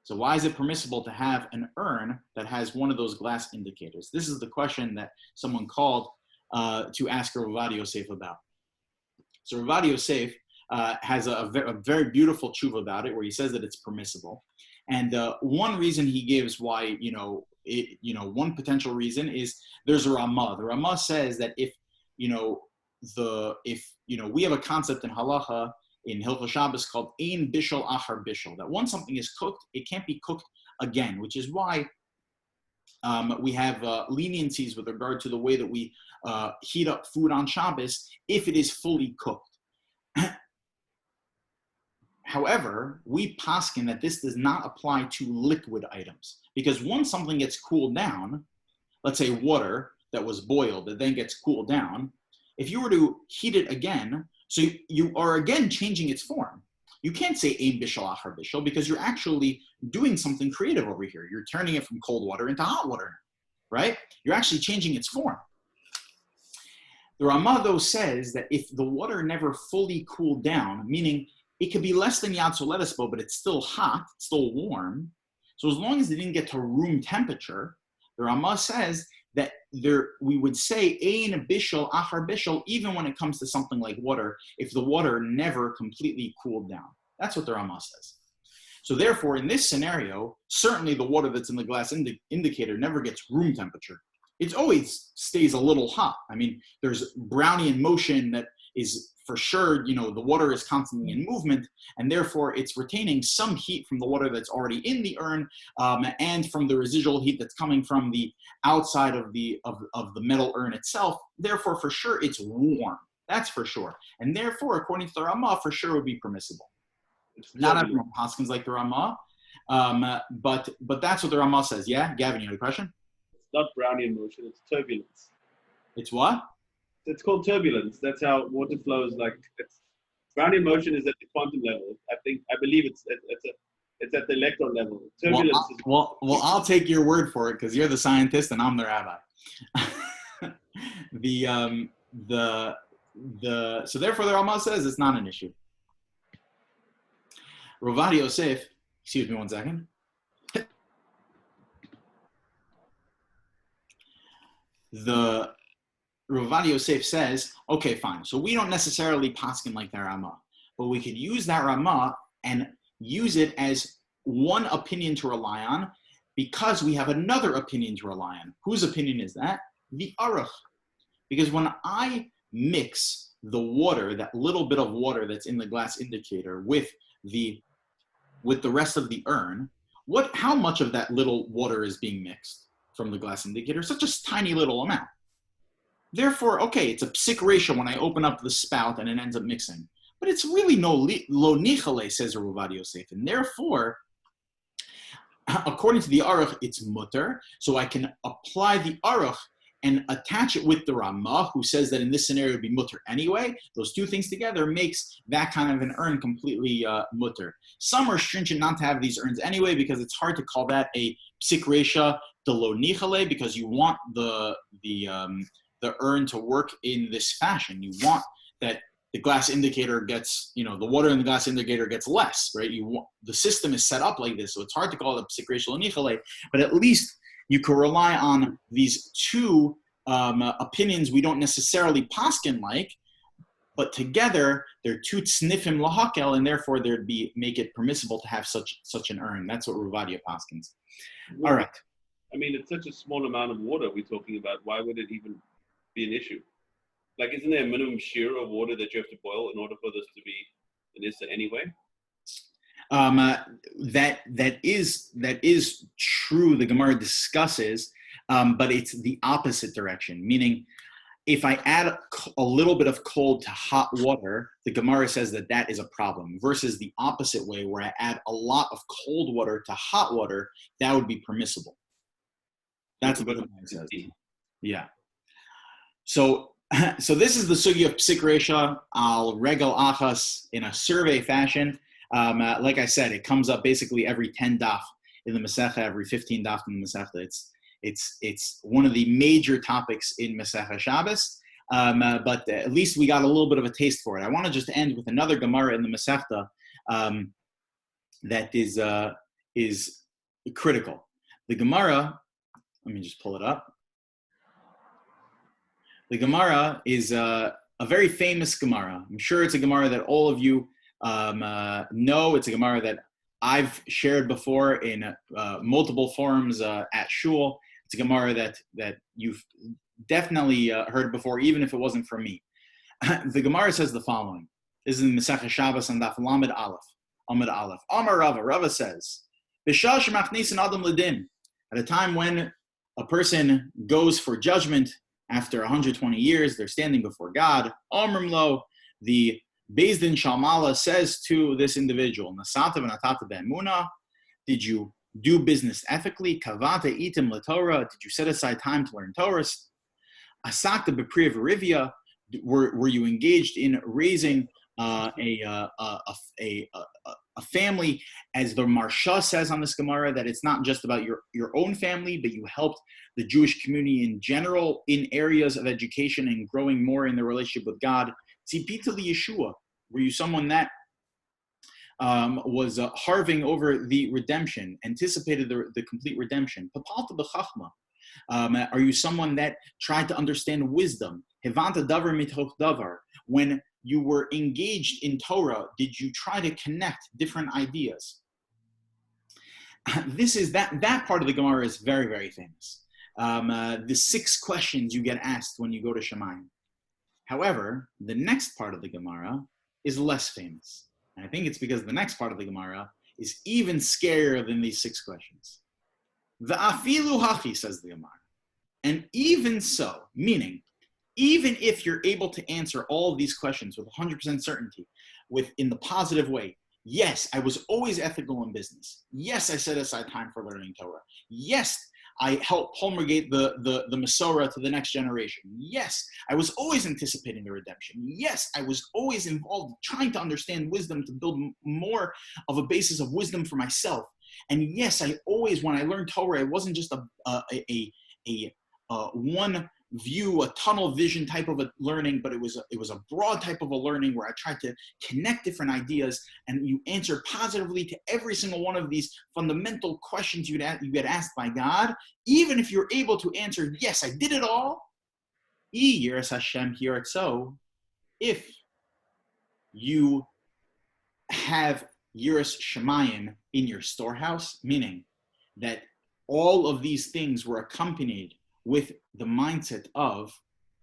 So why is it permissible to have an urn that has one of those glass indicators? This is the question that someone called to ask Rabbi Yosef about. So Rabbi Yosef has a very beautiful tshuva about it, where he says that it's permissible. And one reason he gives why, one potential reason is there's a Ramah. The Ramah says that if we have a concept in halacha in Hilchos Shabbos called ein bishul achar bishul, that once something is cooked, it can't be cooked again, which is why we have leniencies with regard to the way that we heat up food on Shabbos if it is fully cooked. However, we paskin that this does not apply to liquid items, because once something gets cooled down, let's say water that was boiled that then gets cooled down, if you were to heat it again, so you are again changing its form. You can't say ein bishul achar bishul, because you're actually doing something creative over here. You're turning it from cold water into hot water, right? You're actually changing its form. The Ramah, though, says that if the water never fully cooled down, meaning it could be less than Yad Soletispo, but it's still hot, it's still warm. So as long as it didn't get to room temperature, the Ramah says that we would say ein bishul achar bishul, even when it comes to something like water, if the water never completely cooled down. That's what the Ramah says. So therefore, in this scenario, certainly the water that's in the glass indicator never gets room temperature. It always stays a little hot. I mean, there's Brownian motion that is for sure, the water is constantly in movement, and therefore it's retaining some heat from the water that's already in the urn, and from the residual heat that's coming from the outside of the metal urn itself. Therefore, for sure, it's warm. That's for sure. And therefore, according to the Ramah, for sure would be permissible. Not everyone paskins like the Ramah, but that's what the Ramah says. Yeah, Gavin, you have a question? It's not Brownian motion; it's turbulence. It's what? It's called turbulence. That's how water flows. Like Brownian motion is at the quantum level. I believe it's at the electron level. Turbulence. Well, I'll take your word for it because you're the scientist and I'm the rabbi. So therefore the Ramah says it's not an issue. Ravadi Yosef, excuse me 1 second. The Ravadi Yosef says, okay, fine. So we don't necessarily paskin like that Ramah, but we could use that Ramah and use it as one opinion to rely on because we have another opinion to rely on. Whose opinion is that? The Aruch. Because when I mix the water, that little bit of water that's in the glass indicator with the rest of the urn, how much of that little water is being mixed from the glass indicator? Such a tiny little amount. Therefore, okay, it's a psik ratio when I open up the spout and it ends up mixing. But it's really no lo nichale, says Ravadi Yosef. And therefore, according to the Aruch, it's mutter. So I can apply the Aruch and attach it with the Ramah, who says that in this scenario it would be mutter anyway. Those two things together makes that kind of an urn completely mutter. Some are stringent not to have these urns anyway because it's hard to call that a psik ratio de lo nichale because you want the urn to work in this fashion. You want that the glass indicator gets, the water in the glass indicator gets less, right? The system is set up like this, so it's hard to call it a psik ratio nichale, but at least you can rely on these two opinions we don't necessarily paskin like, but together they're two tznifim lahakel, and therefore make it permissible to have such an urn. That's what Ruvadia paskins. All right. I mean, it's such a small amount of water we're talking about. Why would it even be an issue? Like, isn't there a minimum shear of water that you have to boil in order for this to be an issa anyway? That is true. The Gemara discusses, but it's the opposite direction. Meaning, if I add a little bit of cold to hot water, the Gemara says that is a problem. Versus the opposite way, where I add a lot of cold water to hot water, that would be permissible. That's what the Gemara says. Yeah. So this is the sugi of psik resha al regel achas in a survey fashion. Like I said, it comes up basically every 10 daf in the Mesechta, every 15 daf in the Mesechta. It's one of the major topics in Mesechta Shabbos, but at least we got a little bit of a taste for it. I want to just end with another Gemara in the Mesechta that is critical. The Gemara, let me just pull it up. The Gemara is a very famous Gemara. I'm sure it's a Gemara that all of you know. It's a Gemara that I've shared before in multiple forums at Shul. It's a Gemara that you've definitely heard before, even if it wasn't from me. The Gemara says the following. This is in Mesechta Shabbos on Daf Lamed Aleph. Amud Aleph. Amar Rava. Rava says, "B'shah shemachnisin adam ledin." At a time when a person goes for judgment after 120 years, they're standing before God. Amrim lo, the Beis Din Shalmala says to this individual, Nasata v'natata be'emuna, did you do business ethically? Kavata itim l'Torah, did you set aside time to learn Torah? Asakta b'priya v'rivya, were you engaged in raising a family? As the Marsha says on this Gemara, that it's not just about your own family, but you helped the Jewish community in general in areas of education and growing more in their relationship with God. Tzipita Yeshua, were you someone that was harving over the redemption, anticipated the complete redemption? Papalta b'chachma, are you someone that tried to understand wisdom? Hevanta davar mitoch davar, when you were engaged in Torah, did you try to connect different ideas? This is that part of the Gemara is very, very famous. The 6 questions you get asked when you go to Shemayim. However, the next part of the Gemara is less famous. And I think it's because the next part of the Gemara is even scarier than these 6 questions. Va'afilu hachi, says the Gemara. And even so, meaning, even if you're able to answer all of these questions with 100% certainty, in the positive way, yes, I was always ethical in business. Yes, I set aside time for learning Torah. Yes, I helped promulgate the Masorah to the next generation. Yes, I was always anticipating the redemption. Yes, I was always involved trying to understand wisdom to build more of a basis of wisdom for myself. And yes, I always, when I learned Torah, it wasn't just a one view, a tunnel vision type of a learning, but it was a broad type of a learning where I tried to connect different ideas, and you answer positively to every single one of these fundamental questions you get asked by God. Even if you're able to answer, yes, I did it all. Yiras Hashem hiratzo, if you have Yiras Shemayim in your storehouse, meaning that all of these things were accompanied with the mindset of,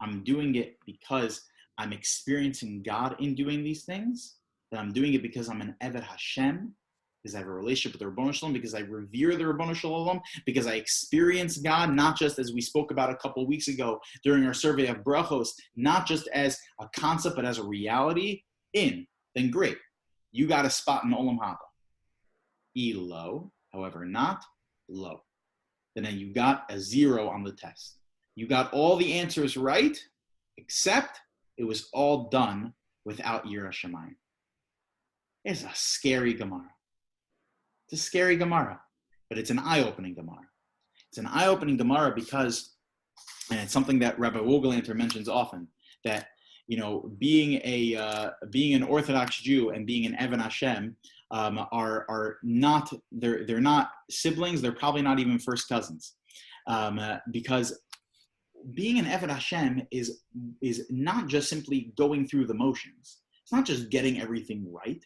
I'm doing it because I'm experiencing God in doing these things, that I'm doing it because I'm an Eved Hashem, because I have a relationship with the Ribono Shel Olam, because I revere the Ribono Shel Olam, because I experience God, not just as we spoke about a couple of weeks ago during our survey of Brachos, not just as a concept, but as a reality, then great. You got a spot in Olam Haba. Elo, however, not low. Then you got a 0 on the test. You got all the answers right, except it was all done without Yiras Shamayim. It's a scary Gemara. It's a scary Gemara, but it's an eye-opening Gemara. It's an eye-opening Gemara because, and it's something that Rabbi BYO-Cholent mentions often, that being an Orthodox Jew and being an Eved Hashem are not, they're not siblings. They're probably not even first cousins, because being an Eved Hashem is not just simply going through the motions. It's not just getting everything right,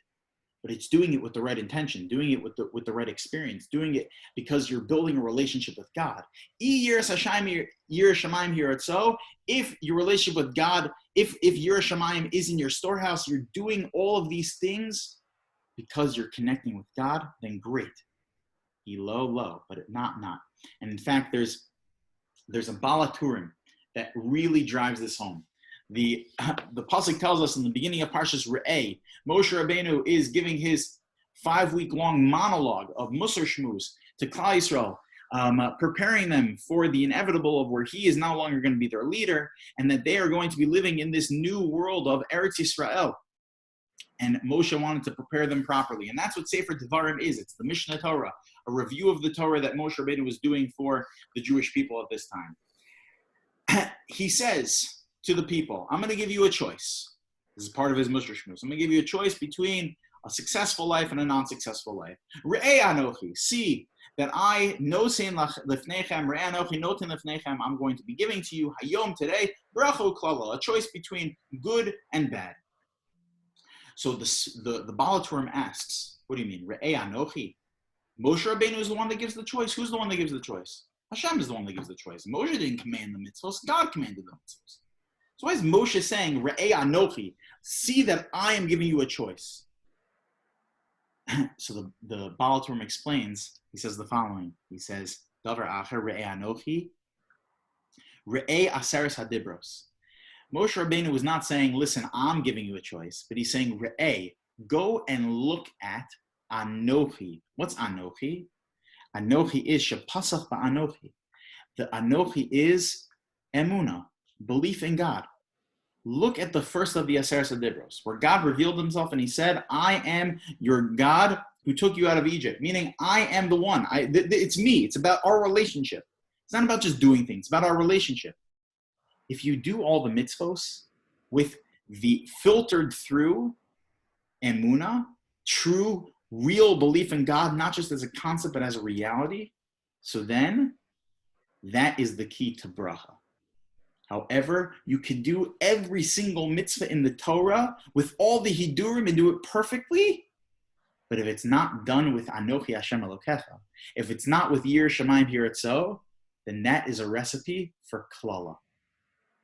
but it's doing it with the right intention, doing it with the right experience, doing it because you're building a relationship with God. Yiras Shamayim hiratzo, if your relationship with God, if Yiras Shamayim is in your storehouse, you're doing all of these things because you're connecting with God, then great. Low, but not. And in fact, there's a Balaturim that really drives this home. The pasuk tells us in the beginning of Parshas Re'eh, Moshe Rabbeinu is giving his 5-week-long monologue of Musar Shmuz to Klal Yisrael, preparing them for the inevitable of where he is no longer going to be their leader, and that they are going to be living in this new world of Eretz Yisrael. And Moshe wanted to prepare them properly. And that's what Sefer Devarim is. It's the Mishnah Torah, a review of the Torah that Moshe Rabbeinu was doing for the Jewish people at this time. He says to the people, I'm going to give you a choice. This is part of his Musar Shmuz. I'm going to give you a choice between a successful life and a non-successful life. Re'eh anochi, see that I nosein lefnechem, re'eh anochi noten lefnechem, I'm going to be giving to you hayom today, bracho klala, a choice between good and bad. So the Balaturim asks, what do you mean? Re'eh anochi? Moshe Rabbeinu is the one that gives the choice. Who's the one that gives the choice? Hashem is the one that gives the choice. Moshe didn't command the mitzvahs. God commanded the mitzvahs. So why is Moshe saying, Re'eh anochi? See that I am giving you a choice. So the Balaturim explains, he says the following. He says, Davar acher Re'eh anochi, Re'eh aseres hadibros. Moshe Rabbeinu was not saying, listen, I'm giving you a choice, but he's saying, Re'eh, go and look at Anochi. What's Anochi? Anochi is Shepasach ba'Anochi. The Anochi is Emunah, belief in God. Look at the first of the Aseres HaDibros, where God revealed himself and he said, I am your God who took you out of Egypt, meaning I am the one. It's me. It's about our relationship. It's not about just doing things. It's about our relationship. If you do all the mitzvos with the filtered through emunah, true, real belief in God, not just as a concept, but as a reality, so then that is the key to bracha. However, you can do every single mitzvah in the Torah with all the hidurim and do it perfectly, but if it's not done with Anochi Hashem Elokecha, if it's not with Yiras Shamayim hiratzo, then that is a recipe for klala.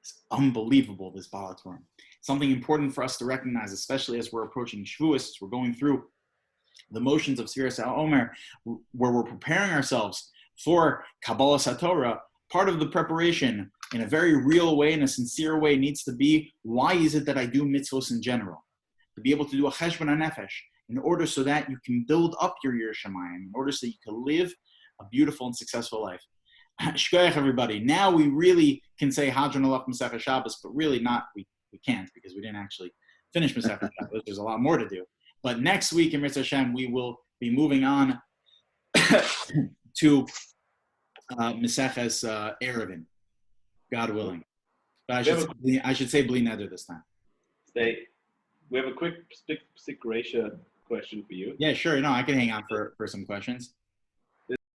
It's unbelievable, this Balaturim. Something important for us to recognize, especially as we're approaching Shavuos, as we're going through the motions of Sfiras HaOmer, where we're preparing ourselves for Kabbalah Satorah. Part of the preparation, in a very real way, in a sincere way, needs to be, why is it that I do mitzvos in general? To be able to do a cheshbon hanefesh, in order so that you can build up your Yirah Shamayim, in order so you can live a beautiful and successful life. Shkoyach, everybody. Now we really can say Hadron Alach Mesechta Shabbos, but really not, we can't, because we didn't actually finish Mesechta Shabbos. There's a lot more to do. But next week in Mitzvah Hashem, we will be moving on to Meseches Erevin, God willing. But I should say Bli Neder this time. We have a quick stick ratio question for you. Yeah, sure. No, I can hang on for some questions.